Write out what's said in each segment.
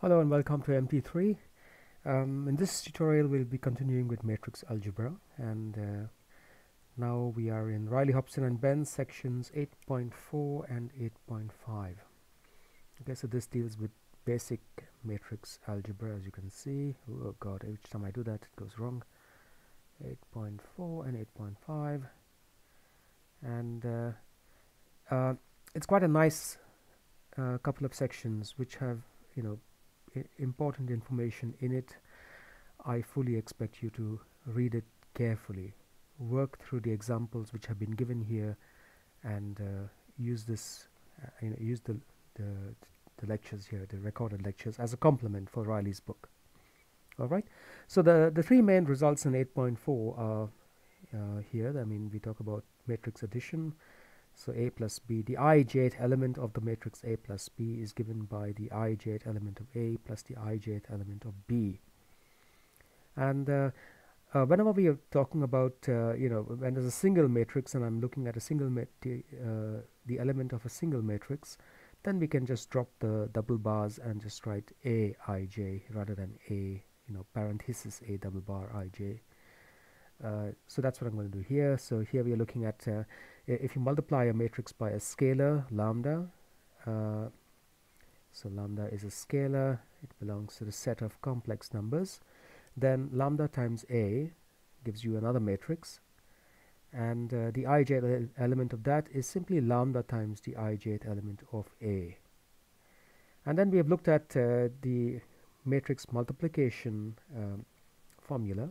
Hello and welcome to MT3. In this tutorial we'll be continuing with matrix algebra, and now we are in Riley, Hobson and Bence sections 8.4 and 8.5. Okay, so this deals with basic matrix algebra, as you can see. Oh god, each time I do that it goes wrong. 8.4 and 8.5, and it's quite a nice couple of sections which have, you know, important information in it. I fully expect you to read it carefully, work through the examples which have been given here, and use this, use the lectures here, the recorded lectures, as a complement for Riley's book. All right. So the three main results in 8.4 are here. I mean, we talk about matrix addition. So a plus b, the ijth element of the matrix a plus b is given by the ijth element of a plus the ijth element of b. And whenever we are talking about, when there's a single matrix and I'm looking at a single the element of a single matrix, then we can just drop the double bars and just write a ij rather than a, parenthesis a double bar ij. So that's what I'm going to do here. So here we are looking at if you multiply a matrix by a scalar, lambda, so lambda is a scalar, it belongs to the set of complex numbers, then lambda times a gives you another matrix, and the ijth element of that is simply lambda times the ijth element of a. And then we have looked at the matrix multiplication formula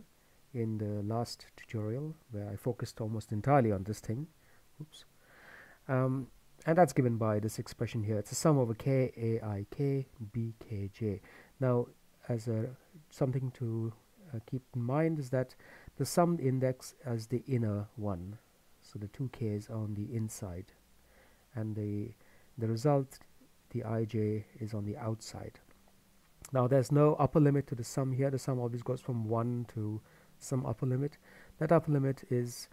in the last tutorial, where I focused almost entirely on this thing. Oops. And that's given by this expression here. It's a sum over k a I k b k j. Now, as something to keep in mind is that the summed index is the inner one, so the two k's are on the inside, and the result, the ij, is on the outside. Now, there's no upper limit to the sum here. The sum always goes from 1 to some upper limit. That upper limit is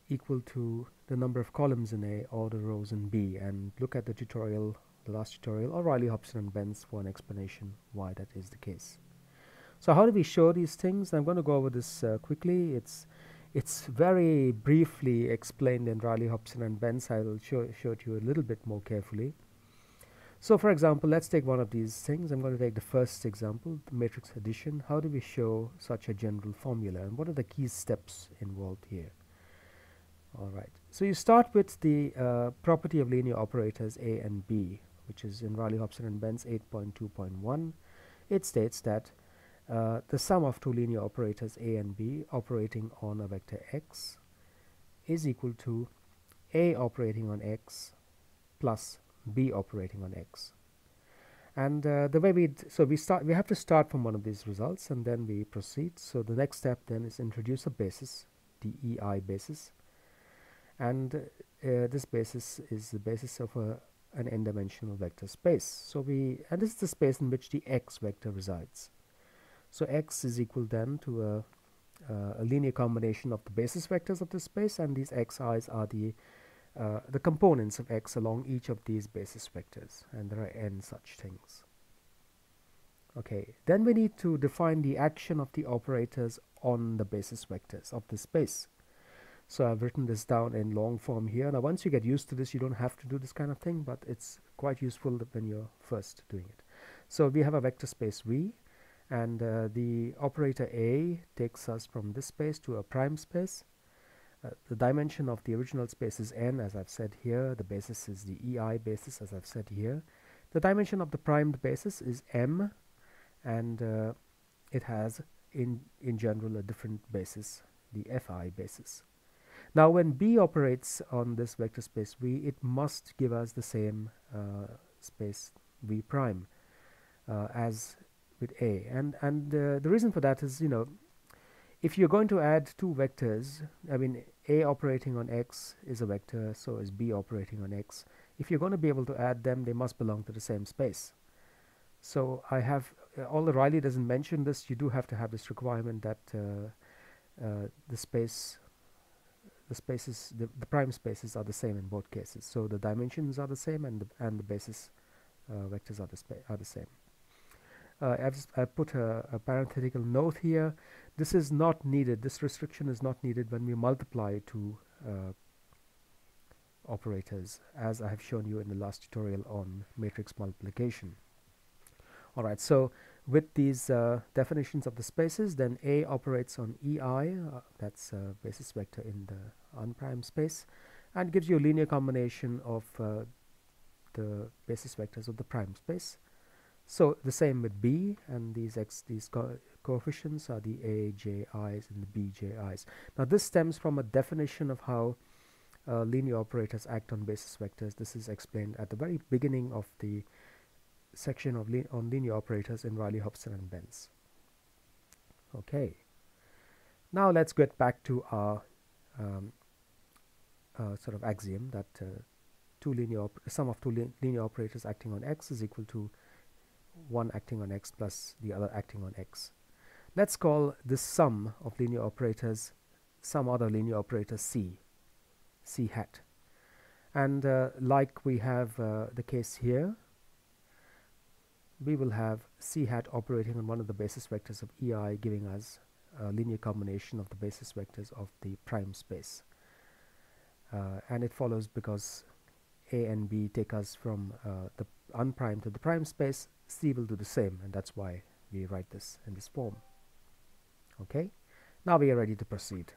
equal to the number of columns in A or the rows in B. And look at the tutorial, the last tutorial, or Riley, Hobson and Bence for an explanation why that is the case. So how do we show these things? I'm going to go over this quickly. It's very briefly explained in Riley, Hobson and Bence. I will show it to you a little bit more carefully. So for example, let's take one of these things. I'm going to take the first example, the matrix addition. How do we show such a general formula, and what are the key steps involved here? All right. So you start with the property of linear operators A and B, which is in Riley, Hobson and Bence 8.2.1. It states that the sum of two linear operators A and B operating on a vector x is equal to A operating on x plus B operating on x. And the way we have to start from one of these results, and then we proceed. So the next step then is introduce a basis, the EI basis, and this basis is the basis of an n-dimensional vector space. So and this is the space in which the x vector resides. So x is equal then to a linear combination of the basis vectors of the space, and these xi's are the components of x along each of these basis vectors, and there are n such things. Okay, then we need to define the action of the operators on the basis vectors of the space. So I've written this down in long form here. Now once you get used to this, you don't have to do this kind of thing, but it's quite useful when you're first doing it. So we have a vector space V, and the operator A takes us from this space to a prime space. The dimension of the original space is n, as I've said here. The basis is the EI basis, as I've said here. The dimension of the primed basis is m, and it has in general a different basis, the Fi basis. Now when B operates on this vector space V, it must give us the same space V prime as with A, and the reason for that is, if you're going to add two vectors, I mean, A operating on x is a vector, so is B operating on x. If you're going to be able to add them, they must belong to the same space. So I have, although Riley doesn't mention this, you do have to have this requirement that the prime spaces are the same in both cases. So the dimensions are the same, and the basis vectors are the same. I've put a parenthetical note here. This is not needed. This restriction is not needed when we multiply two operators, as I have shown you in the last tutorial on matrix multiplication. Alright, so with these definitions of the spaces, then A operates on EI, that's a basis vector in the unprimed space, and gives you a linear combination of the basis vectors of the prime space. So the same with B, and these coefficients are the A, J, I's and the B, J, I's. Now this stems from a definition of how linear operators act on basis vectors. This is explained at the very beginning of the section of on linear operators in Riley, Hobson and Bence. Okay, now let's get back to our sort of axiom that sum of two linear operators acting on X is equal to one acting on X plus the other acting on X. Let's call this sum of linear operators some other linear operator C hat, and like we have the case here, we will have C hat operating on one of the basis vectors of EI, giving us a linear combination of the basis vectors of the prime space, and it follows because A and B take us from the unprimed to the prime space, C will do the same, and that's why we write this in this form. Okay, now we are ready to proceed.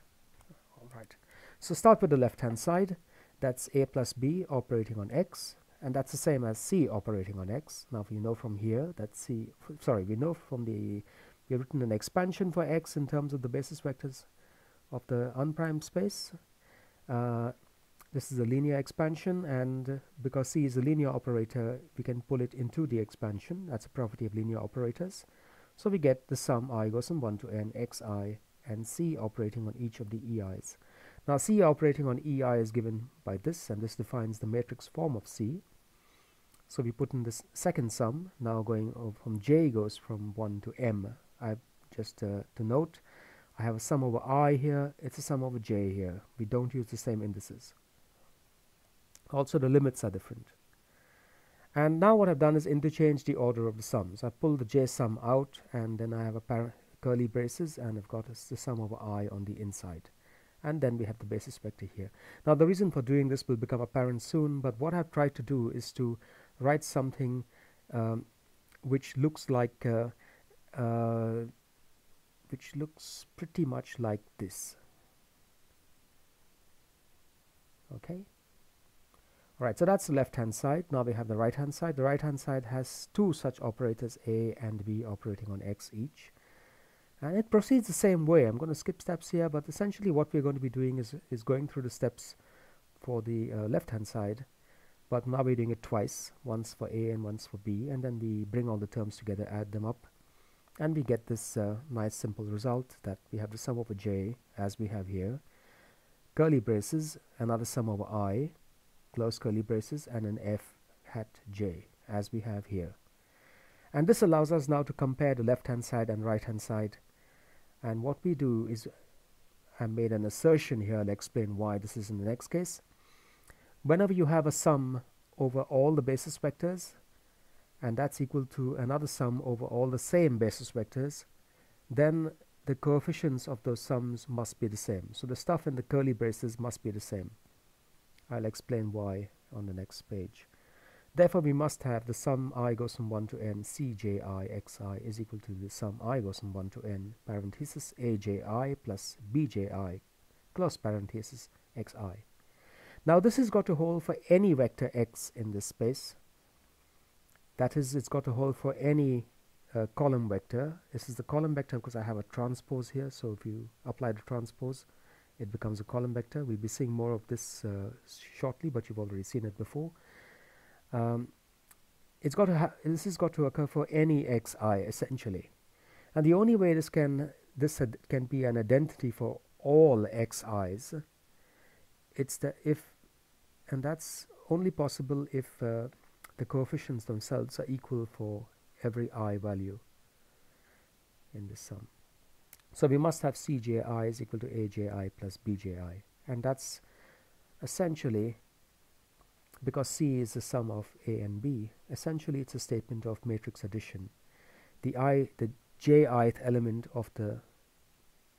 Alright, so start with the left hand side. That's A plus B operating on X, and that's the same as C operating on X. Now we know from here that we know from we've written an expansion for X in terms of the basis vectors of the unprimed space. This is a linear expansion, and because C is a linear operator, we can pull it into the expansion. That's a property of linear operators. So we get the sum I goes from 1 to n xi, and C operating on each of the EI's. Now C operating on EI is given by this, and this defines the matrix form of C. So we put in this second sum, now going from J goes from 1 to M. Just to note, I have a sum over I here, it's a sum over J here. We don't use the same indices. Also the limits are different. And now what I've done is interchange the order of the sums. I pull the J sum out, and then I have a curly braces, and I've got the sum over I on the inside. And then we have the basis vector here. Now the reason for doing this will become apparent soon, but what I've tried to do is to write something which looks like which looks pretty much like this. Okay. Alright, so that's the left hand side. Now we have the right hand side. The right hand side has two such operators, A and B, operating on X each. And it proceeds the same way. I'm going to skip steps here, but essentially what we're going to be doing is going through the steps for the left hand side, but now we're doing it twice, once for A and once for B, and then we bring all the terms together, add them up, and we get this nice simple result that we have the sum over J as we have here, curly braces, another sum over I, close curly braces, and an F hat J as we have here. And this allows us now to compare the left hand side and right hand side. And what we do is, I made an assertion here, I'll explain why this is in the next case. Whenever you have a sum over all the basis vectors, and that's equal to another sum over all the same basis vectors, then the coefficients of those sums must be the same. So the stuff in the curly braces must be the same. I'll explain why on the next page. Therefore, we must have the sum I goes from 1 to n Cji xi is equal to the sum I goes from 1 to n parenthesis Aji plus Bji close parenthesis xi. Now this has got to hold for any vector x in this space. That is, it's got to hold for any column vector. This is the column vector because I have a transpose here. So if you apply the transpose, it becomes a column vector. We'll be seeing more of this shortly, but you've already seen it before. This has got to occur for any xi essentially, and the only way this can be an identity for all xi's, and that's only possible if the coefficients themselves are equal for every I value in this sum. So we must have Cji is equal to Aji plus Bji, and that's essentially, because C is the sum of A and B, essentially it's a statement of matrix addition. the jith element of the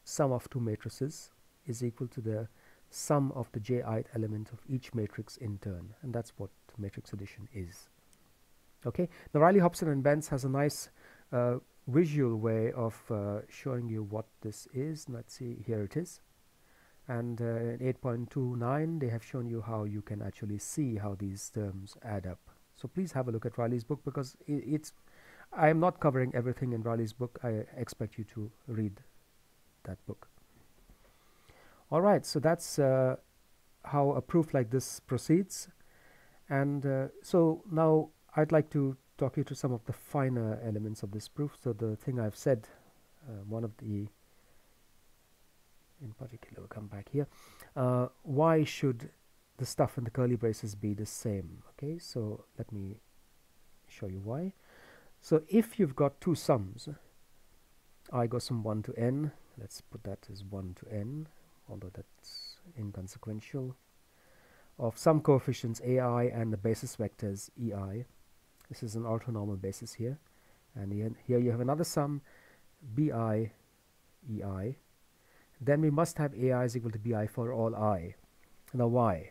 sum of two matrices is equal to the sum of the jith element of each matrix in turn, and that's what matrix addition is. Okay, now Riley, Hobson and Bence has a nice visual way of showing you what this is. Let's see, here it is. And in 8.29 they have shown you how you can actually see how these terms add up. So please have a look at Riley's book, because I am not covering everything in Riley's book. I expect you to read that book. Alright, so that's how a proof like this proceeds. And so now I'd like to talk you through some of the finer elements of this proof. So the thing I've said, one of the, in particular, we'll come back here. Why should the stuff in the curly braces be the same? Okay, so let me show you why. So if you've got two sums, I goes from 1 to n, let's put that as 1 to n, although that's inconsequential, of some coefficients ai and the basis vectors ei. This is an orthonormal basis here, and here you have another sum bi ei. Then we must have ai is equal to bi for all I. Now why?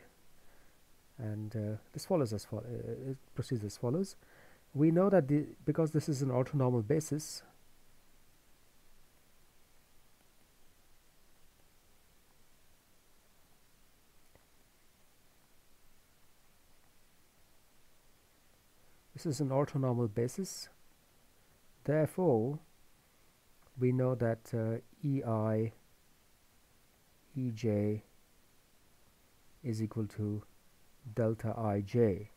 And this follows as it proceeds as follows. We know that because this is an orthonormal basis, therefore we know that ei ej is equal to delta ij.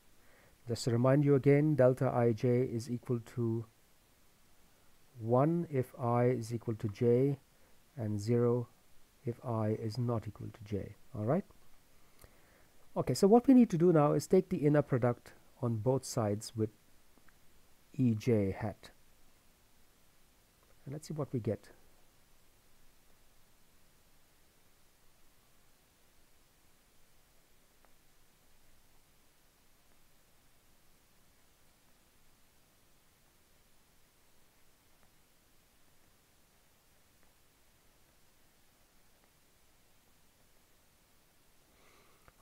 Just to remind you again, delta ij is equal to 1 if I is equal to j, and 0 if I is not equal to j. Alright? Okay, so what we need to do now is take the inner product on both sides with ej hat. And let's see what we get.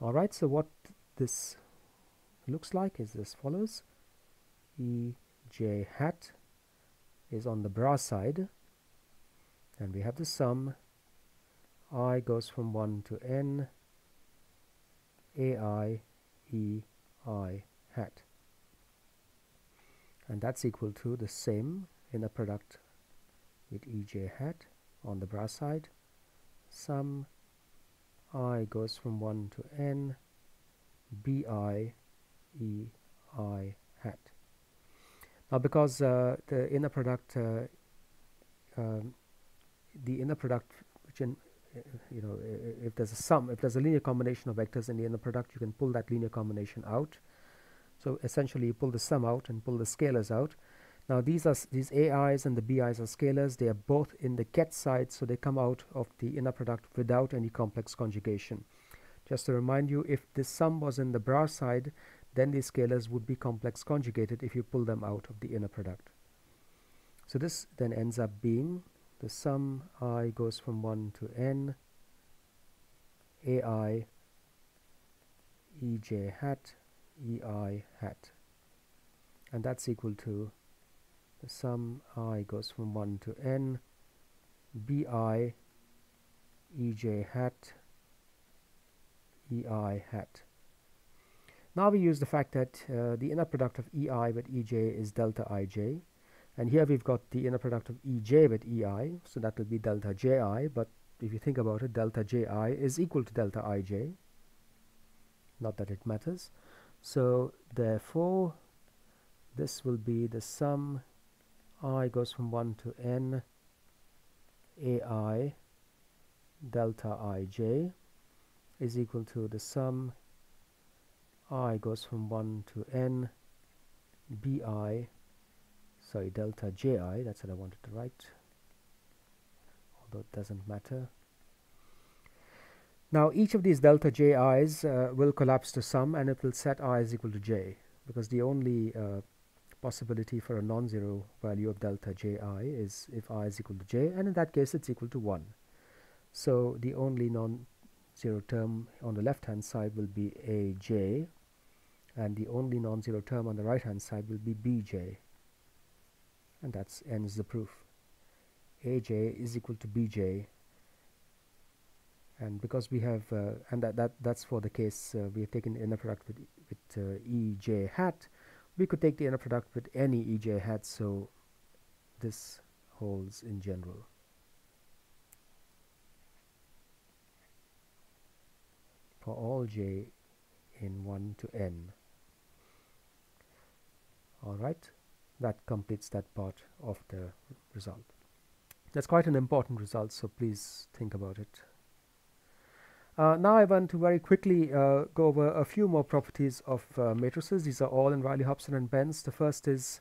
Alright, so what this looks like is as follows. Ej hat is on the bra side, and we have the sum I goes from 1 to n ai ei hat, and that's equal to the same inner product with ej hat on the bra side, sum I goes from 1 to n bi ei hat. Now because the inner product which in if there's a sum, if there's a linear combination of vectors in the inner product, you can pull that linear combination out. So essentially you pull the sum out and pull the scalars out. Now these ai's and the bi's are scalars. They are both in the ket side, so they come out of the inner product without any complex conjugation. Just to remind you, if this sum was in the bra side, then these scalars would be complex conjugated if you pull them out of the inner product. So this then ends up being the sum I goes from 1 to n ai ej hat ei hat, and that's equal to the sum I goes from 1 to n bi ej hat ei hat. Now we use the fact that the inner product of ei with ej is delta ij, and here we've got the inner product of ej with ei, so that will be delta ji, but if you think about it, delta ji is equal to delta ij, not that it matters. So therefore this will be the sum I goes from 1 to n ai delta ij is equal to the sum I goes from 1 to n bi, sorry, delta ji, that's what I wanted to write, although it doesn't matter. Now each of these delta ji's will collapse to sum, and it will set I is equal to j, because the only possibility for a non-zero value of delta ji is if I is equal to j, and in that case it's equal to 1. So the only non-zero term on the left hand side will be aj, and the only non-zero term on the right hand side will be bj, and that ends the proof. Aj is equal to bj, and because we have and that's for the case we have taken the inner product with ej hat, we could take the inner product with any ej hat, so this holds in general. For all j in 1 to n. Alright, that completes that part of the result. That's quite an important result, so please think about it. Now I want to very quickly go over a few more properties of matrices. These are all in Riley, Hobson and Bence. The first is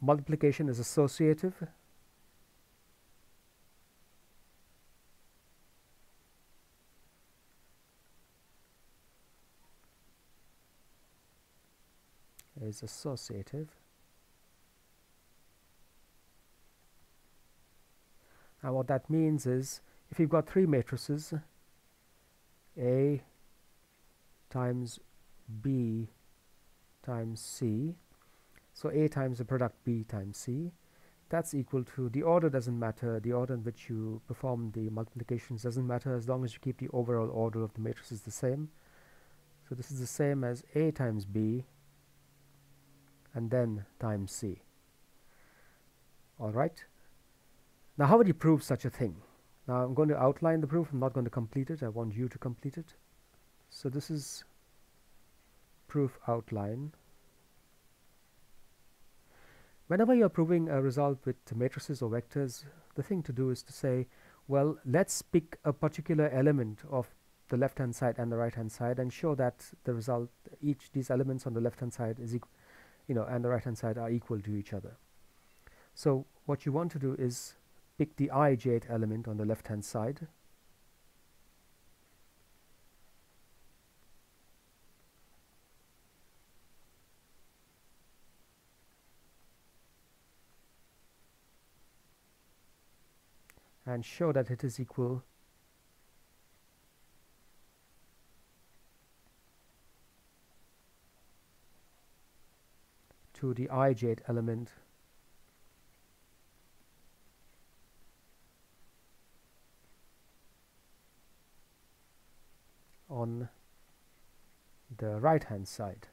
multiplication is associative. Is associative. And what that means is, if you've got three matrices, A times B times C, so A times the product B times C, that's equal to, the order doesn't matter, the order in which you perform the multiplications doesn't matter as long as you keep the overall order of the matrices the same. So this is the same as A times B and then times C. Alright. Now how would you prove such a thing? Now I'm going to outline the proof, I'm not going to complete it, I want you to complete it. So this is proof outline. Whenever you're proving a result with matrices or vectors, the thing to do is to say, well, let's pick a particular element of the left hand side and the right hand side and show that the result, these elements on the left hand side is equal, and the right hand side are equal to each other. So what you want to do is pick the ijth element on the left hand side, and show that it is equal to the ijth element on the right hand side.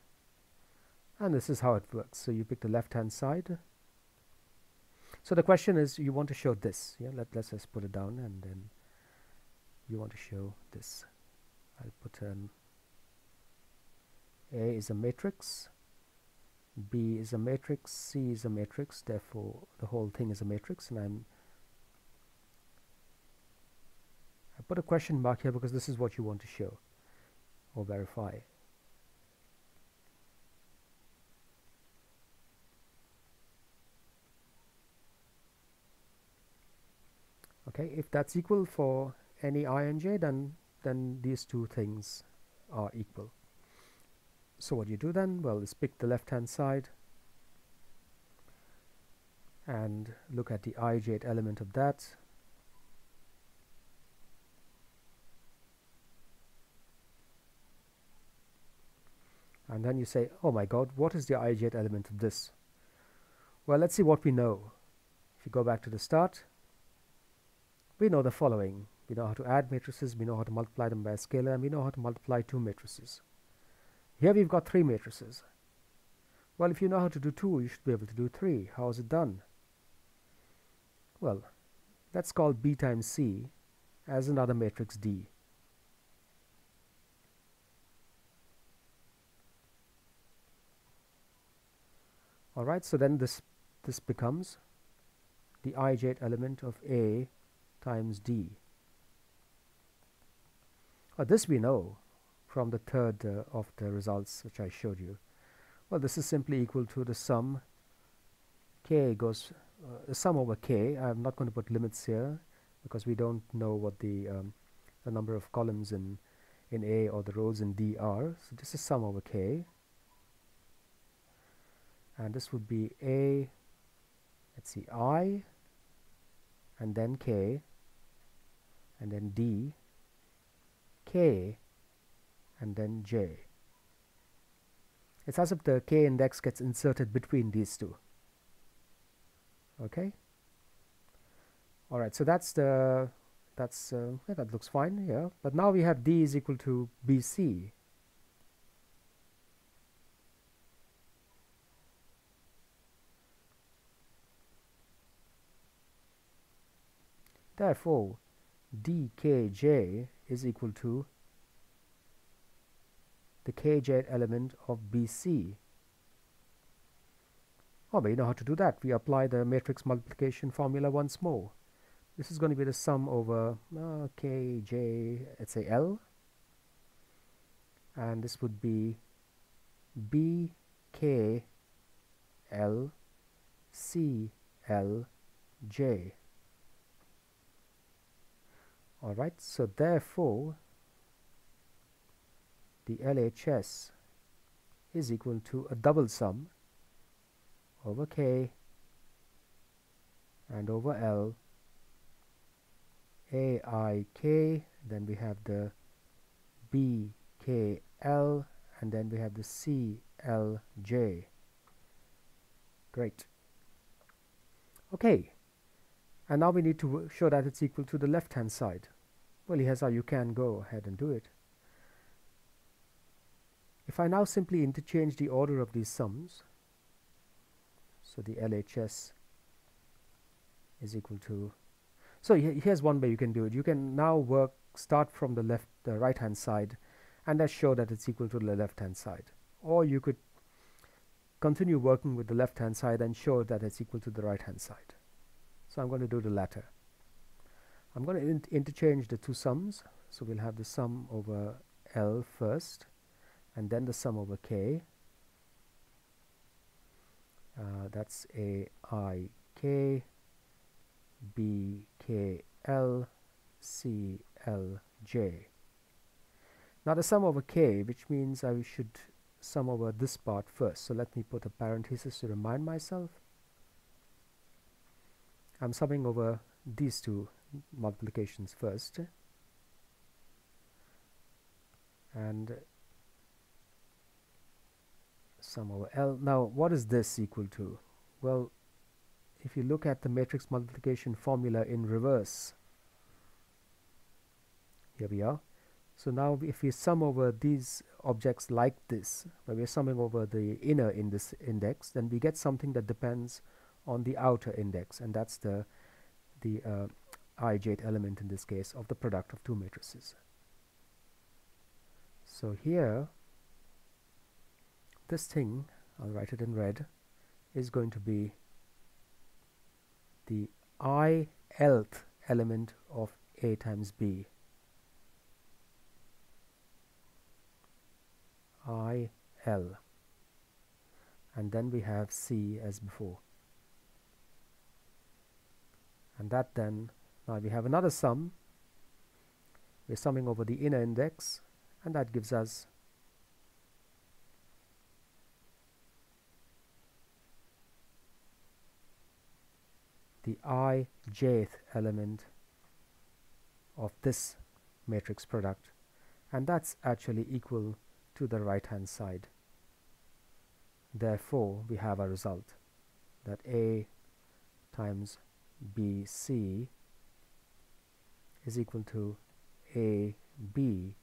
And this is how it works. So you pick the left hand side. So the question is, you want to show this. Yeah, let's just put it down, and then you want to show this. I'll put an A is a matrix, B is a matrix, C is a matrix, therefore the whole thing is a matrix, and I put a question mark here because this is what you want to show or verify. Okay, if that's equal for any I and j, then these two things are equal. So what you do then, well, is pick the left hand side and look at the ijth element of that, and then you say, oh my god, what is the ijth element of this? Well, let's see what we know. If you go back to the start, we know the following. We know how to add matrices, we know how to multiply them by a scalar, and we know how to multiply two matrices. Here we've got three matrices. Well, if you know how to do two, you should be able to do three. How is it done? Well, let's call B times C as another matrix D. Alright, so then this becomes the ijth element of A times D. This we know from the third of the results which I showed you. Well, this is simply equal to the sum k goes the sum over k. I'm not going to put limits here because we don't know what the number of columns in A or the rows in D are. So this is sum over k. and this would be A, let's see, I, and then K, and then D, K, and then J. It's as if the K index gets inserted between these two. Okay. All right. So yeah, that looks fine. Yeah. But now we have D is equal to BC. Therefore, dkj is equal to the kj element of BC. Oh, but you know how to do that. We apply the matrix multiplication formula once more. This is going to be the sum over kj, let's say L, and this would be bk L C L J. Alright, so therefore the LHS is equal to a double sum over K and over L, AIK, then we have the BKL, and then we have the CLJ. Great. Okay, and now we need to show that it's equal to the left hand side. Well, here's how you can go ahead and do it. If I now simply interchange the order of these sums, so the LHS is equal to, so here's one way you can do it. You can now start from the right hand side and then show that it's equal to the left hand side, or you could continue working with the left hand side and show that it's equal to the right hand side. So I'm going to do the latter. I'm going to interchange the two sums, so we'll have the sum over L first and then the sum over K. That's AIK, BKL, CLJ. Now the sum over K, which means I should sum over this part first. So let me put a parenthesis to remind myself. I'm summing over these two multiplications first, and sum over L. Now what is this equal to? Well, if you look at the matrix multiplication formula in reverse, here we are. So now if we sum over these objects like this, where we're summing over the inner in this index, then we get something that depends on the outer index, and that's the ijth element in this case of the product of two matrices. So here, this thing, I'll write it in red, is going to be the I-lth element of A times B. I-L. And then we have C as before. And that then, now we have another sum. We're summing over the inner index, and that gives us the ijth element of this matrix product, and that's actually equal to the right hand side. Therefore, we have a result that A times BC is equal to AB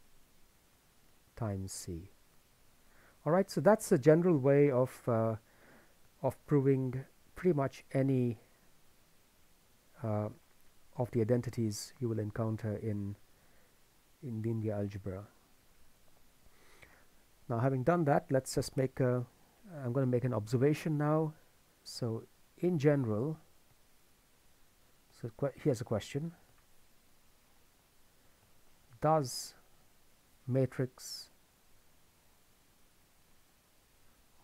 times C. Alright, so that's a general way of proving pretty much any of the identities you will encounter in linear algebra. Now, having done that, let's just I'm going to make an observation now. So in general, so here's a question: does matrix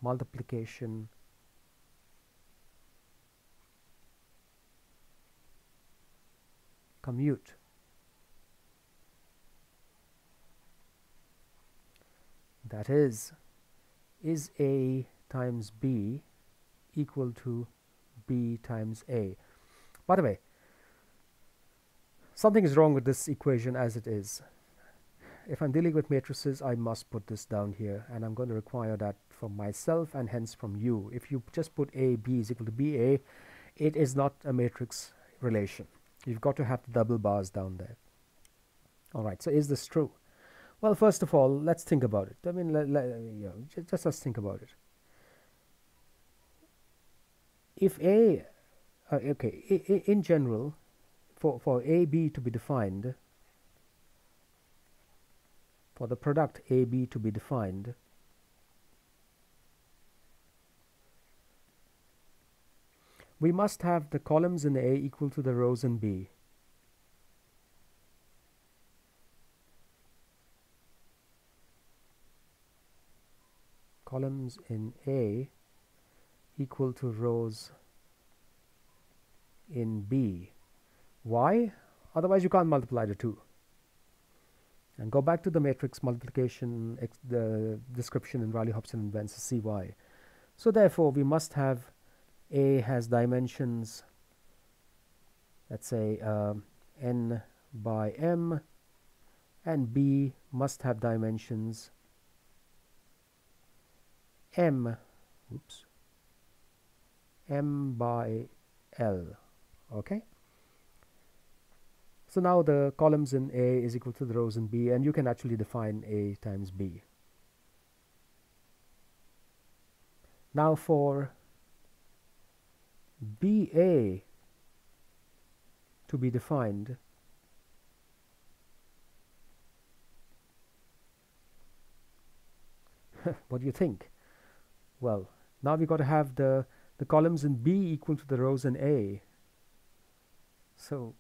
multiplication commute? That is A times B equal to B times A. By the way, something is wrong with this equation as it is. If I'm dealing with matrices, I must put this down here, and I'm going to require that from myself and hence from you. If you just put A, B is equal to B, A, it is not a matrix relation. You've got to have the double bars down there. All right, so is this true? Well, first of all, let's think about it. I mean, just let's think about it. If A, okay, in general, for AB to be defined, for the product AB to be defined, we must have the columns in A equal to the rows in B. Columns in A equal to rows in B. Why? Otherwise you can't multiply the two. And go back to the matrix multiplication, the description in Riley, Hobson, and Bence to see why. So therefore we must have A has dimensions, let's say n by m, and B must have dimensions m by L. Okay, so now the columns in A is equal to the rows in B, and you can actually define A times B. Now for BA to be defined, what do you think? Well, now we've got to have the columns in B equal to the rows in A. So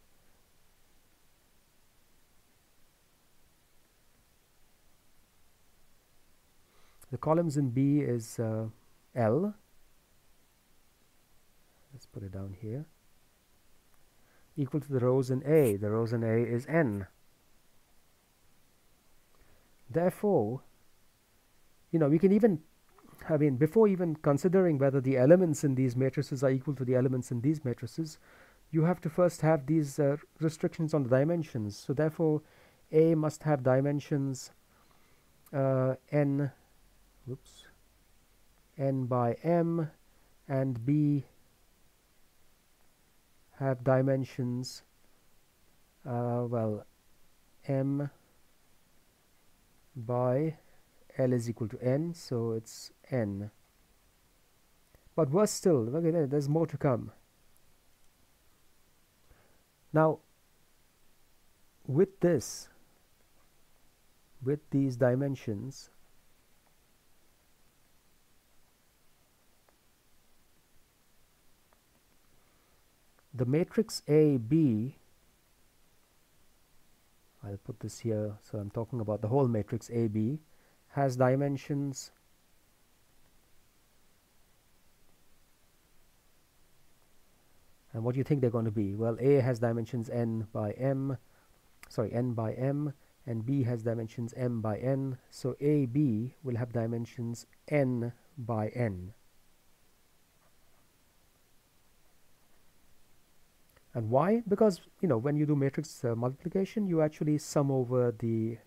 the columns in B is L. Let's put it down here. Equal to the rows in A. The rows in A is N. Therefore, you know, we can even, I mean, before even considering whether the elements in these matrices are equal to the elements in these matrices, you have to first have these restrictions on the dimensions. So therefore, A must have dimensions n by m, and B have dimensions well, m by L is equal to n, so it's n. But worse still, okay, there's more to come. Now, with this, with these dimensions, the matrix AB, I'll put this here, so I'm talking about the whole matrix AB, has dimensions and what do you think they're going to be? Well, A has dimensions n by m, and B has dimensions m by n, so AB will have dimensions n by n. And why? Because, you know, when you do matrix multiplication, you actually sum over the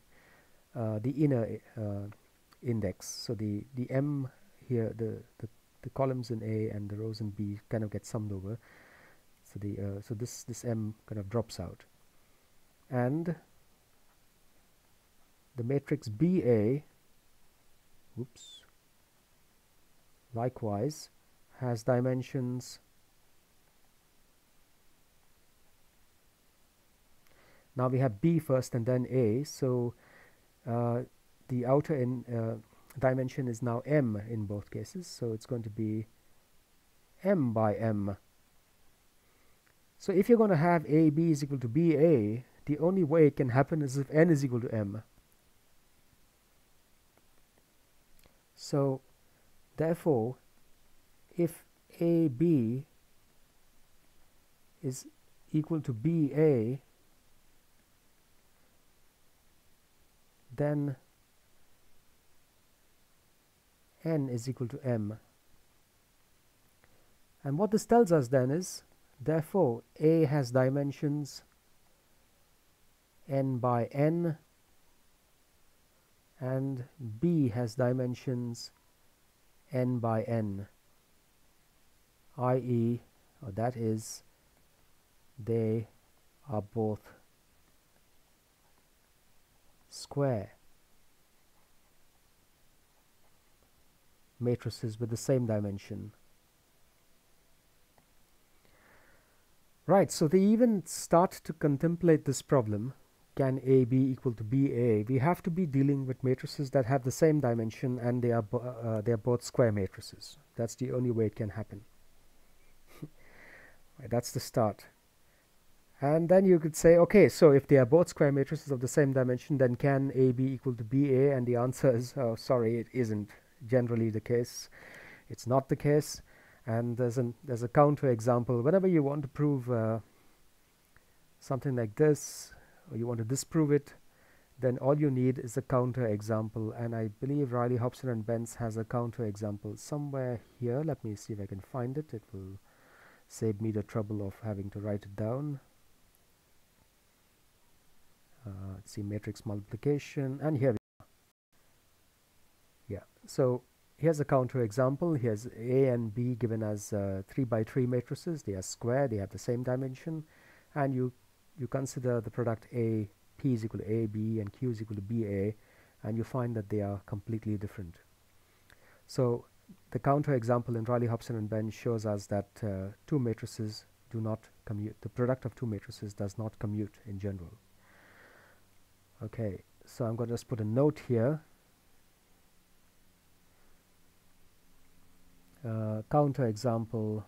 inner index. So the m here, the columns in A and the rows in B kind of get summed over. So this m kind of drops out, and the matrix BA, likewise has dimensions now we have B first and then A, so the outer dimension is now m in both cases, so it's going to be m by m. So if you're going to have AB is equal to BA, the only way it can happen is if n is equal to m. So therefore, if AB is equal to BA, then n is equal to m. And what this tells us then is, therefore, A has dimensions n by n, and B has dimensions n by n, i.e., or that is, they are both square matrices with the same dimension. Right, so they even start to contemplate this problem. Can A be equal to BA? We have to be dealing with matrices that have the same dimension, and they are both square matrices. That's the only way it can happen. Right, that's the start. And then you could say, okay, so if they are both square matrices of the same dimension, then can A be equal to BA? And the answer is, oh, sorry, it isn't generally the case. It's not the case. And there's a counter example. Whenever you want to prove something like this, or you want to disprove it, then all you need is a counter example. And I believe Riley, Hobson, and Bence has a counter example somewhere here. Let me see if I can find it. It will save me the trouble of having to write it down. Let's see, matrix multiplication, and here we are. Yeah, so here's a counter example. Here's A and B given as 3 by 3 matrices. They are square, they have the same dimension, and you consider the product A, P is equal to A, B, and Q is equal to BA, and you find that they are completely different. So the counter example in Riley, Hobson, and Bence shows us that two matrices do not commute. The product of two matrices does not commute in general. Okay, so I'm going to just put a note here. Counter example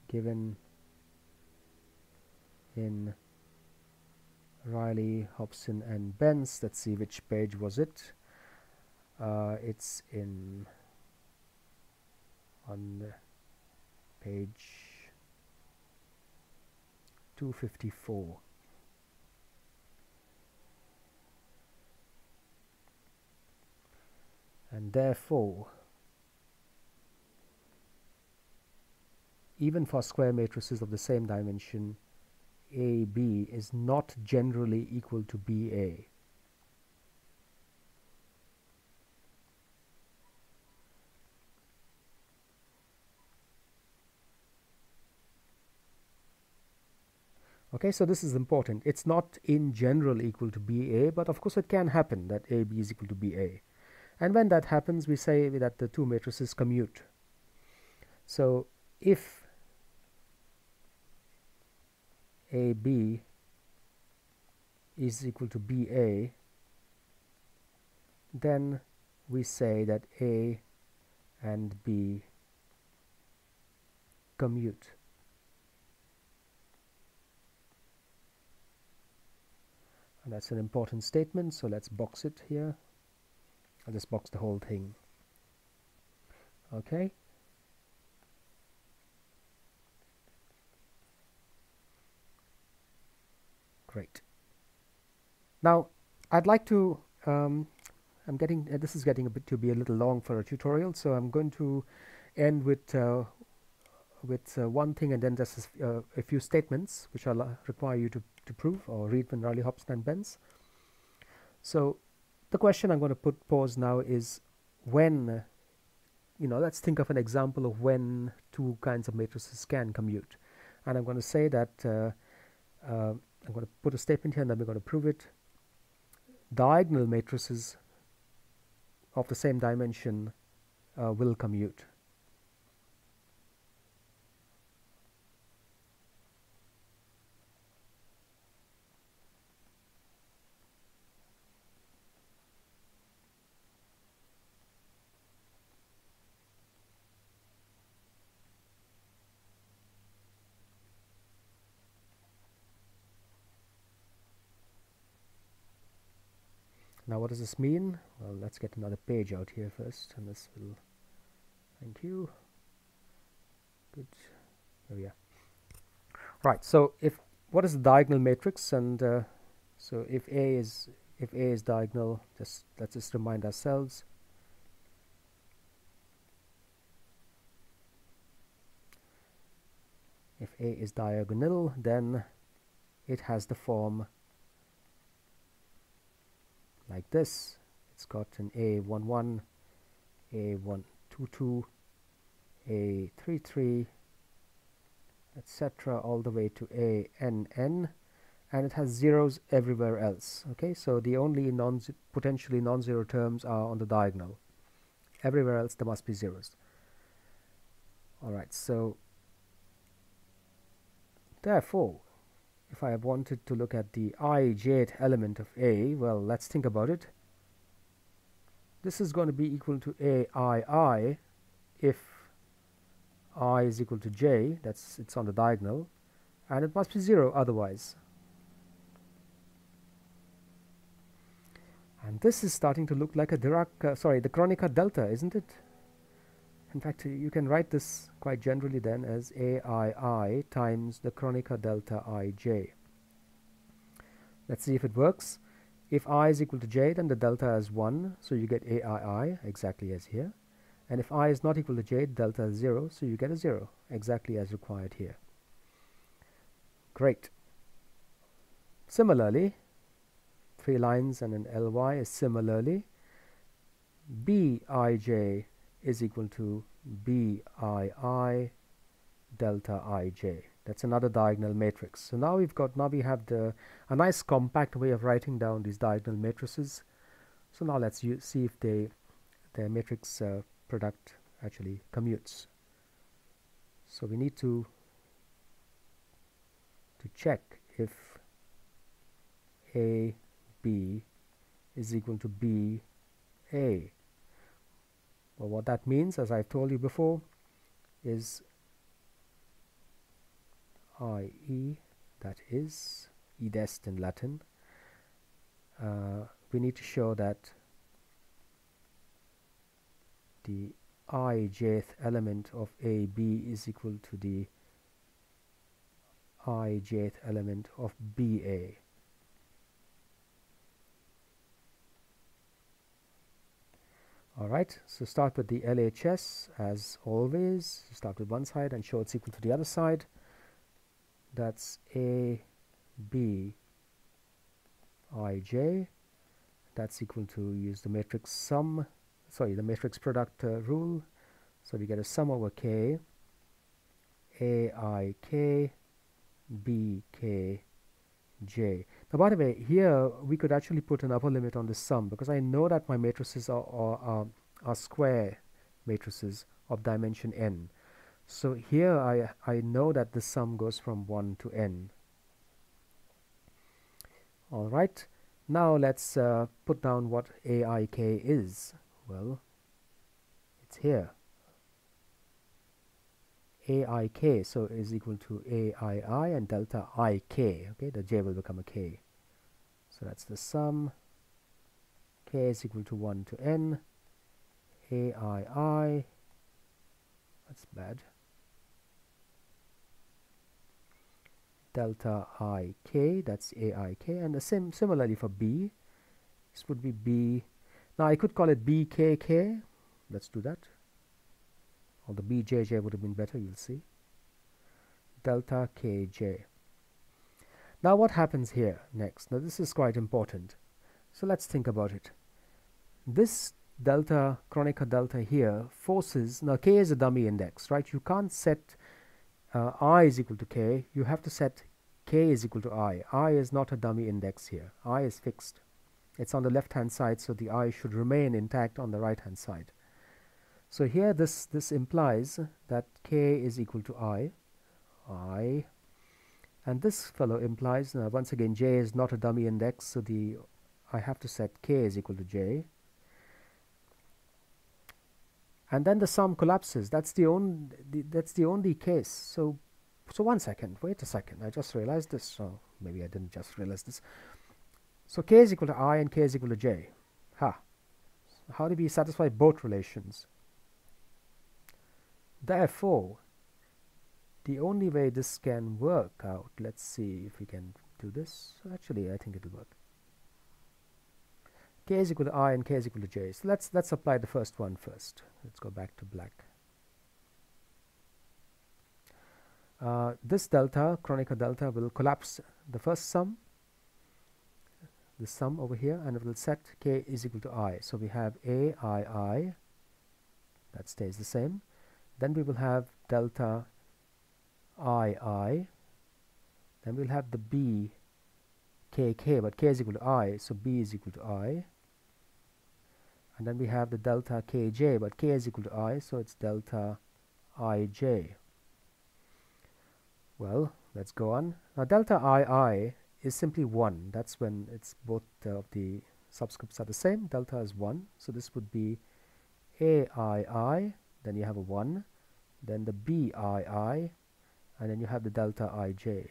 given in Riley, Hobson, and Bence. Let's see, which page was it? It's on page 254. And therefore, even for square matrices of the same dimension, AB is not generally equal to BA. Okay, so this is important. It's not in general equal to BA, but of course it can happen that AB is equal to BA. And when that happens, we say that the two matrices commute. So if AB is equal to BA, then we say that A and B commute. And that's an important statement, so let's box it here. I'll just box the whole thing. Okay. Great. Now, I'd like to, this is getting a bit to be a little long for a tutorial, so I'm going to end with one thing and then just a few statements which I'll require you to prove or read from Riley, Hobson, and Bence. So the question I'm going to pose now is when, let's think of an example of when two kinds of matrices can commute. And I'm going to say that, I'm going to put a statement here and then we're going to prove it. Diagonal matrices of the same dimension will commute. Now what does this mean? Well, let's get another page out here first, and this will, thank you, good, there we are. Right, so what is the diagonal matrix? And so if A is if A is diagonal, let's just remind ourselves. If A is diagonal, then it has the form like this. It's got an A11, A122, A33, etc. all the way to ANN, and it has zeros everywhere else. Okay, so the only potentially non-zero terms are on the diagonal. Everywhere else there must be zeros. Alright, so therefore, if I wanted to look at the ijth element of A, well, let's think about it. This is going to be equal to aii if I is equal to j, it's on the diagonal, and it must be 0 otherwise. And this is starting to look like a the Kronecker delta, isn't it? In fact, you can write this quite generally then as aii times the Kronecker delta ij. Let's see if it works. If I is equal to j, then the delta is 1, so you get aii, exactly as here. And if I is not equal to j, delta is 0, so you get a 0, exactly as required here. Great. Similarly, 3 lines and an ly is similarly bij is equal to bii delta ij. That's another diagonal matrix. So now we have a nice compact way of writing down these diagonal matrices. So now let's see if their matrix product actually commutes. So we need to check if A B is equal to B A. Well, what that means, as I've told you before, is i.e., that is idest in Latin. We need to show that the ijth element of AB is equal to the ijth element of BA. Alright, so start with the LHS as always. Start with one side and show it's equal to the other side. That's A, B, ij. That's equal to, use the matrix sum, the matrix product rule. So we get a sum over K, AIK, BK, J. Now, by the way, here we could actually put an upper limit on this sum because I know that my matrices are square matrices of dimension n. So here I know that the sum goes from 1 to n. Alright, now let's put down what AIK is. Well, it's here. AIK, so is equal to AII and delta IK. Okay, the J will become a K. So that's the sum. K is equal to 1 to n. AII, that's bad. Delta IK, that's AIK, and the similarly for B, this would be B. Now I could call it BKK. Let's do that. Or the BJJ would have been better, you'll see. Delta KJ. Now what happens here next? Now this is quite important. So let's think about it. This delta, Kronecker delta here, forces, now K is a dummy index, right? You can't set I is equal to K. You have to set K is equal to I. I is not a dummy index here. I is fixed. It's on the left hand side, so the I should remain intact on the right hand side. So here this implies that K is equal to I, and this fellow implies, once again, J is not a dummy index, so I have to set K is equal to J, and then the sum collapses. That's the only case. So one second, wait a second, I just realized this. So maybe I didn't just realize this. So K is equal to I and K is equal to J. How do we satisfy both relations? Therefore, the only way this can work out, let's see if we can do this. Actually, I think it will work. k is equal to I and k is equal to j. So let's apply the first one first. Let's go back to black. This delta, Kronecker delta, will collapse the first sum, the sum over here, and it will set k is equal to I. So we have I, that stays the same. Then we will have delta I. Then we'll have the b k, but k is equal to I, so b is equal to I. And then we have the delta kj, but k is equal to I, so it's delta ij. Well, let's go on. Now delta I is simply 1. That's when it's both of the subscripts are the same. Delta is 1. So this would be ai, then you have a 1, then the bii, and then you have the delta ij.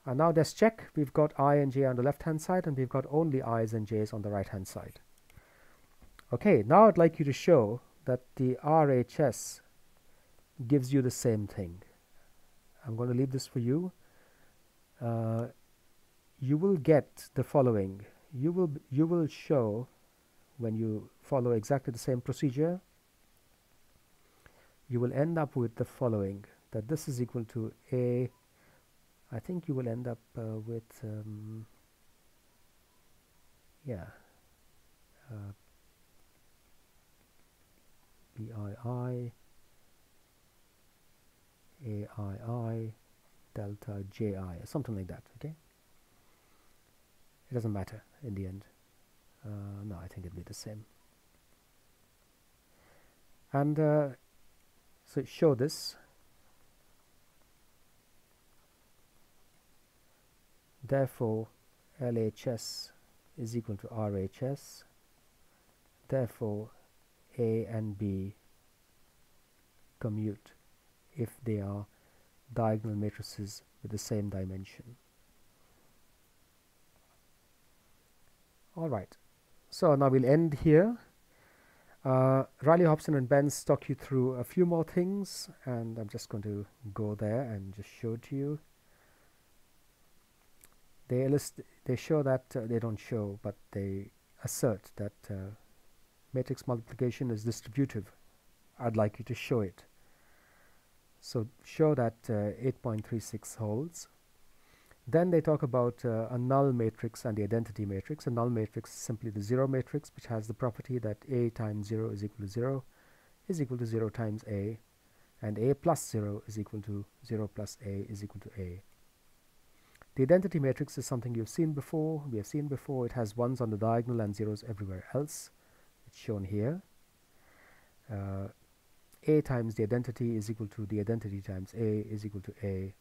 And now let's check. We've got I and j on the left hand side, and we've got only i's and j's on the right hand side. Okay, now I'd like you to show that the RHS gives you the same thing. I'm going to leave this for you. You will get the following. You will show, when you follow exactly the same procedure, you will end up with the following, that this is equal to a. I think you will end up with BII, AII, delta JI, or something like that. Okay, it doesn't matter in the end. No, I think it'll be the same. And so show this. Therefore, LHS is equal to RHS. Therefore, A and B commute if they are diagonal matrices with the same dimension. All right. So now we'll end here. Riley, Hobson, and Bence talk you through a few more things, and I'm just going to go there and just show it to you. They show that they don't show, but they assert that matrix multiplication is distributive. I'd like you to show it. So show that 8.36 holds. Then they talk about a null matrix and the identity matrix. A null matrix is simply the 0 matrix, which has the property that A times 0 is equal to 0 is equal to 0 times A, and A plus 0 is equal to 0 plus A is equal to A. The identity matrix is something you've seen before. We have seen before. It has 1s on the diagonal and 0s everywhere else. It's shown here. A times the identity is equal to the identity times A is equal to A.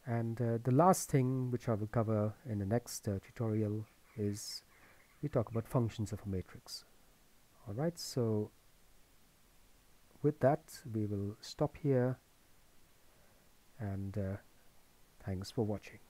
And the last thing which I will cover in the next tutorial is we talk about functions of a matrix. All right, so with that we will stop here, and thanks for watching.